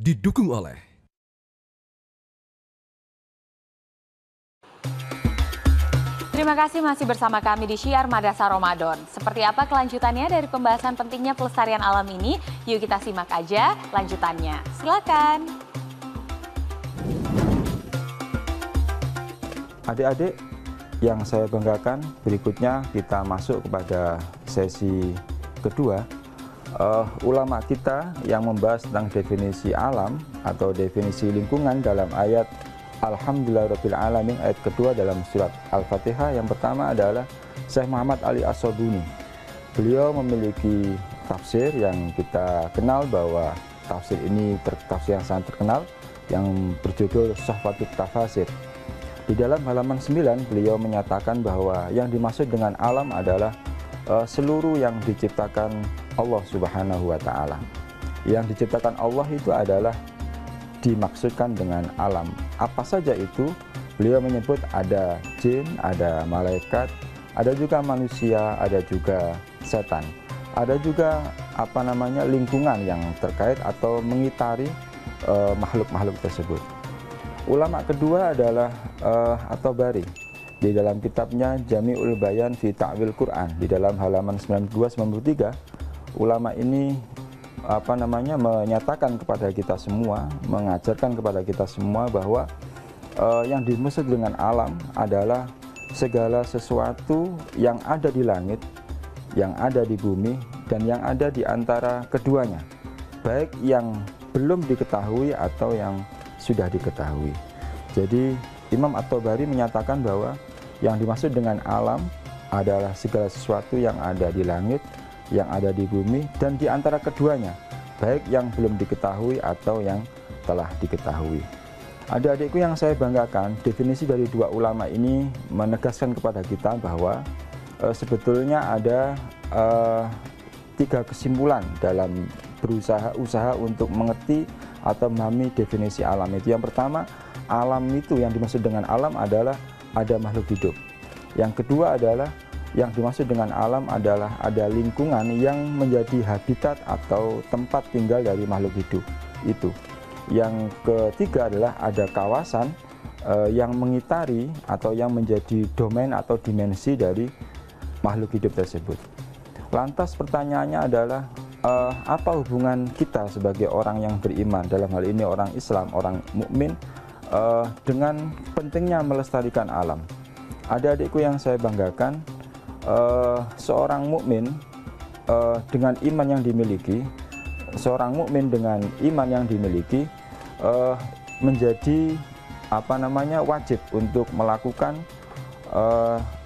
didukung oleh Terima kasih masih bersama kami di Syiar Madrasah Ramadan. Seperti apa kelanjutannya dari pembahasan pentingnya pelestarian alam ini? Yuk kita simak aja lanjutannya. Silakan. Adik-adik yang saya banggakan, berikutnya kita masuk kepada sesi kedua. Ulama kita yang membahas tentang definisi alam atau definisi lingkungan dalam ayat Alhamdulillahirrabbilalamin, ayat kedua dalam surat Al-Fatihah. Yang pertama adalah Syekh Muhammad Ali As-Sobuni. Beliau memiliki tafsir yang kita kenal bahwa tafsir ini tafsir yang sangat terkenal yang berjudul Sahfatut Tafasir. Di dalam halaman 9 beliau menyatakan bahwa yang dimaksud dengan alam adalah seluruh yang diciptakan Allah Subhanahu wa Ta'ala. Yang diciptakan Allah itu adalah dimaksudkan dengan alam. Apa saja itu? Beliau menyebut ada jin, ada malaikat, ada juga manusia, ada juga setan. Ada juga lingkungan yang terkait atau mengitari makhluk-makhluk tersebut. Ulama kedua adalah At-Tabari. Di dalam kitabnya Jami'ul Bayan fi Ta'wil Quran, di dalam halaman 92-93, ulama ini menyatakan kepada kita semua, mengajarkan kepada kita semua bahwa yang dimaksud dengan alam adalah segala sesuatu yang ada di langit, yang ada di bumi, dan yang ada di antara keduanya, baik yang belum diketahui atau yang sudah diketahui. Jadi Imam At-Tabari menyatakan bahwa yang dimaksud dengan alam adalah segala sesuatu yang ada di langit, yang ada di bumi, dan di antara keduanya, baik yang belum diketahui atau yang telah diketahui. Adik-adikku yang saya banggakan, definisi dari dua ulama ini menegaskan kepada kita bahwa sebetulnya ada 3 kesimpulan dalam usaha untuk mengerti atau memahami definisi alam itu. Yang pertama, alam itu, yang dimaksud dengan alam adalah ada makhluk hidup. Yang kedua adalah yang dimaksud dengan alam adalah ada lingkungan yang menjadi habitat atau tempat tinggal dari makhluk hidup itu. Yang ketiga adalah ada kawasan yang mengitari atau yang menjadi domain atau dimensi dari makhluk hidup tersebut. Lantas pertanyaannya adalah apa hubungan kita sebagai orang yang beriman, dalam hal ini orang Islam, orang mukmin, dengan pentingnya melestarikan alam. Adik-adikku yang saya banggakan, seorang mukmin dengan iman yang dimiliki, menjadi wajib untuk melakukan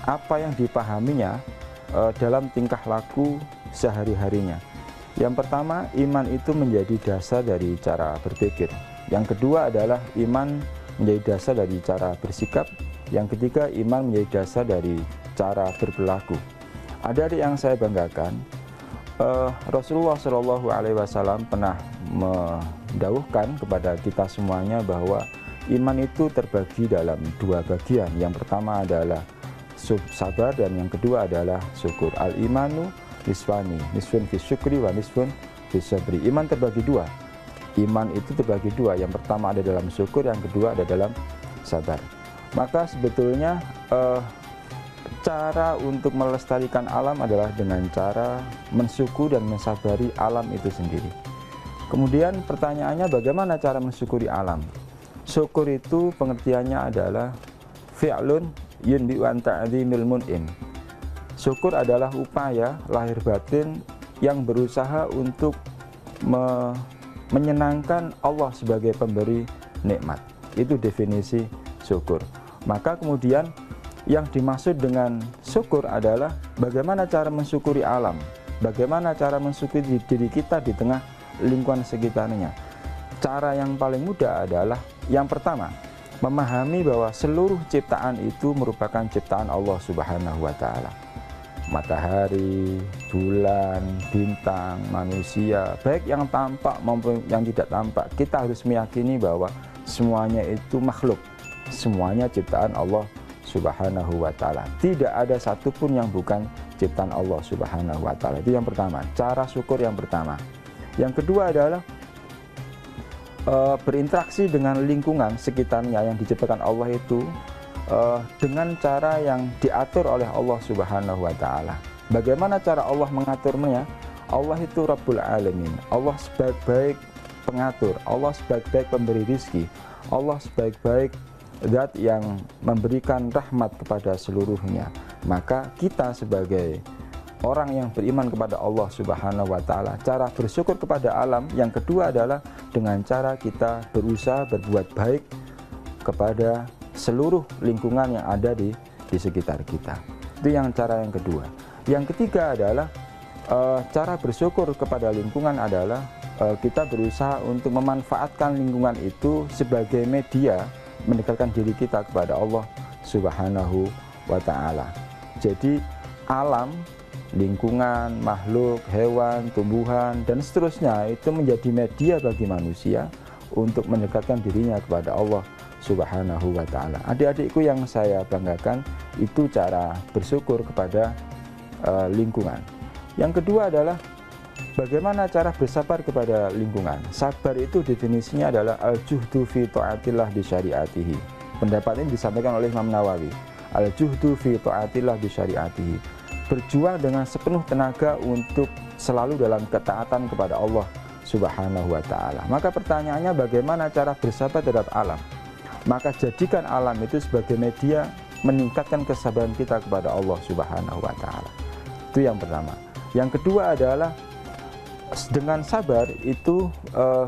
apa yang dipahaminya dalam tingkah laku sehari-harinya. Yang pertama, iman itu menjadi dasar dari cara berpikir. Yang kedua adalah iman menjadi dasar dari cara bersikap. Yang ketiga, iman menjadi dasar dari cara berperilaku. Adik-adik yang saya banggakan, Rasulullah SAW pernah mendawuhkan kepada kita semuanya bahwa iman itu terbagi dalam 2 bagian. Yang pertama adalah sabar dan yang kedua adalah syukur. Al-imanu nisfani, nisfun fi syukri wa nisfun fi sabri. Iman terbagi 2. Iman itu terbagi 2. Yang pertama ada dalam syukur, yang kedua ada dalam sabar. Maka sebetulnya cara untuk melestarikan alam adalah dengan cara mensyukuri dan mensabari alam itu sendiri. Kemudian pertanyaannya, bagaimana cara mensyukuri alam? Syukur itu pengertiannya adalah fi'lun yunbi'u an ta'zimil mun'im. Syukur adalah upaya lahir batin yang berusaha untuk menyenangkan Allah sebagai pemberi nikmat. Itu definisi syukur. Maka kemudian yang dimaksud dengan syukur adalah bagaimana cara mensyukuri alam, bagaimana cara mensyukuri diri kita di tengah lingkungan sekitarnya. Cara yang paling mudah adalah yang pertama, memahami bahwa seluruh ciptaan itu merupakan ciptaan Allah Subhanahu wa Ta'ala. Matahari, bulan, bintang, manusia, baik yang tampak maupun yang tidak tampak, kita harus meyakini bahwa semuanya itu makhluk, semuanya ciptaan Allah Subhanahu wa Ta'ala. Tidak ada satupun yang bukan ciptaan Allah Subhanahu wa Ta'ala. Itu yang pertama, cara syukur yang pertama. Yang kedua adalah berinteraksi dengan lingkungan sekitarnya yang diciptakan Allah itu dengan cara yang diatur oleh Allah Subhanahu wa Ta'ala. Bagaimana cara Allah mengaturnya? Allah itu Rabbul Alamin, Allah sebaik-baik pengatur, Allah sebaik-baik pemberi rizki, Allah sebaik-baik zat yang memberikan rahmat kepada seluruhnya. Maka kita sebagai orang yang beriman kepada Allah Subhanahu wa Ta'ala, cara bersyukur kepada alam yang kedua adalah dengan cara kita berusaha berbuat baik kepada seluruh lingkungan yang ada di sekitar kita. Itu yang cara yang kedua. Yang ketiga adalah cara bersyukur kepada lingkungan adalah kita berusaha untuk memanfaatkan lingkungan itu sebagai media mendekatkan diri kita kepada Allah Subhanahu wa Ta'ala. Jadi alam, lingkungan, makhluk, hewan, tumbuhan, dan seterusnya itu menjadi media bagi manusia untuk mendekatkan dirinya kepada Allah Subhanahu wa Ta'ala. Adik-adikku yang saya banggakan, itu cara bersyukur kepada lingkungan. Yang kedua adalah bagaimana cara bersabar kepada lingkungan. Sabar itu definisinya adalah al-juhdu fi ta'atillah bi syariatihi. Pendapat ini disampaikan oleh Imam Nawawi. Al-juhdu fi ta'atillah bi syariatihi. Berjuang dengan sepenuh tenaga untuk selalu dalam ketaatan kepada Allah Subhanahu wa Ta'ala. Maka pertanyaannya bagaimana cara bersabar terhadap alam? Maka jadikan alam itu sebagai media meningkatkan kesabaran kita kepada Allah Subhanahu wa Ta'ala. Itu yang pertama. Yang kedua adalah dengan sabar itu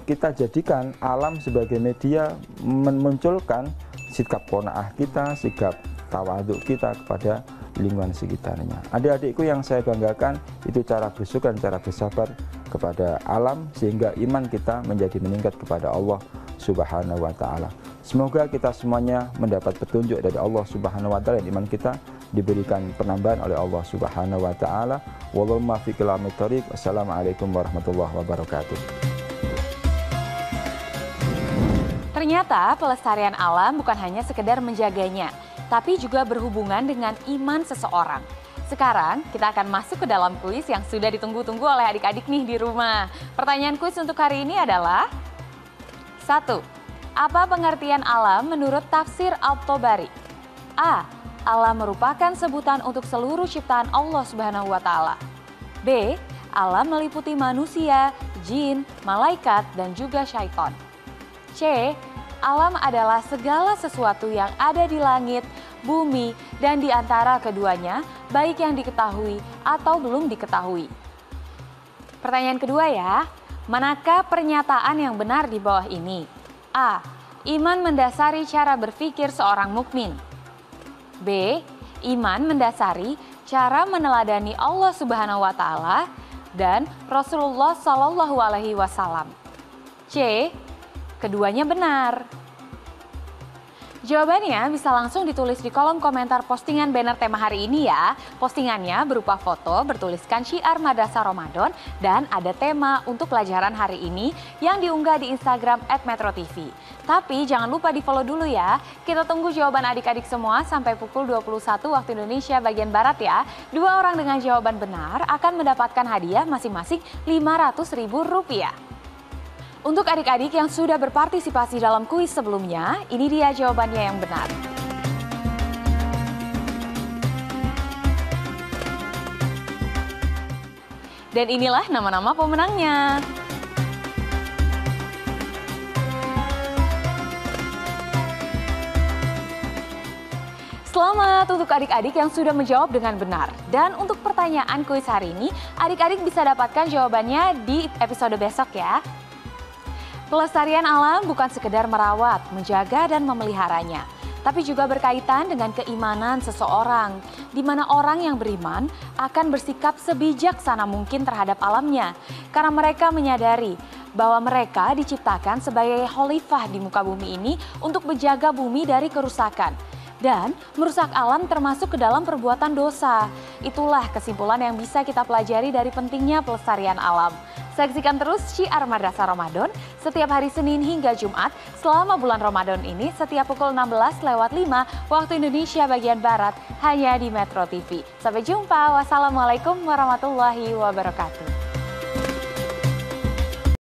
kita jadikan alam sebagai media memunculkan sikap qanaah kita, sikap tawaduk kita kepada lingkungan sekitarnya. Adik-adikku yang saya banggakan, itu cara bersyukur dan cara bersabar kepada alam sehingga iman kita menjadi meningkat kepada Allah Subhanahu wa Ta'ala. Semoga kita semuanya mendapat petunjuk dari Allah Subhanahu wa Ta'ala dan iman kita diberikan penambahan oleh Allah Subhanahu wa Ta'ala. Wallahu muwaffiq ila aqwamit thoriq. Wassalamualaikum warahmatullahi wabarakatuh. Ternyata pelestarian alam bukan hanya sekedar menjaganya, tapi juga berhubungan dengan iman seseorang. Sekarang kita akan masuk ke dalam kuis yang sudah ditunggu-tunggu oleh adik-adik nih di rumah. Pertanyaan kuis untuk hari ini adalah 1. Apa pengertian alam menurut tafsir At-Tabari? A. Alam merupakan sebutan untuk seluruh ciptaan Allah Subhanahu wa Ta'ala. B. Alam meliputi manusia, jin, malaikat, dan juga syaitan. C. Alam adalah segala sesuatu yang ada di langit, bumi, dan di antara keduanya, baik yang diketahui atau belum diketahui. Pertanyaan kedua ya, manakah pernyataan yang benar di bawah ini? A. Iman mendasari cara berpikir seorang mukmin. B. Iman mendasari cara meneladani Allah Subhanahu wa Ta'ala dan Rasulullah Shallallahu alaihi wasallam. C. Keduanya benar. Jawabannya bisa langsung ditulis di kolom komentar postingan banner tema hari ini ya. Postingannya berupa foto bertuliskan syiar Madrasah Ramadan dan ada tema untuk pelajaran hari ini yang diunggah di Instagram @metrotv. Tapi jangan lupa di follow dulu ya. Kita tunggu jawaban adik-adik semua sampai pukul 21 waktu Indonesia bagian Barat ya. 2 orang dengan jawaban benar akan mendapatkan hadiah masing-masing Rp500.000. Untuk adik-adik yang sudah berpartisipasi dalam kuis sebelumnya, ini dia jawabannya yang benar. Dan inilah nama-nama pemenangnya. Selamat untuk adik-adik yang sudah menjawab dengan benar. Dan untuk pertanyaan kuis hari ini, adik-adik bisa dapatkan jawabannya di episode besok ya. Pelestarian alam bukan sekedar merawat, menjaga, dan memeliharanya, tapi juga berkaitan dengan keimanan seseorang, di mana orang yang beriman akan bersikap sebijaksana mungkin terhadap alamnya, karena mereka menyadari bahwa mereka diciptakan sebagai khalifah di muka bumi ini untuk menjaga bumi dari kerusakan. Dan merusak alam termasuk ke dalam perbuatan dosa. Itulah kesimpulan yang bisa kita pelajari dari pentingnya pelestarian alam. Saksikan terus syiar Madrasah Ramadan setiap hari Senin hingga Jumat selama bulan Ramadan ini setiap pukul 16:05 waktu Indonesia bagian Barat hanya di Metro TV. Sampai jumpa. Wassalamualaikum warahmatullahi wabarakatuh.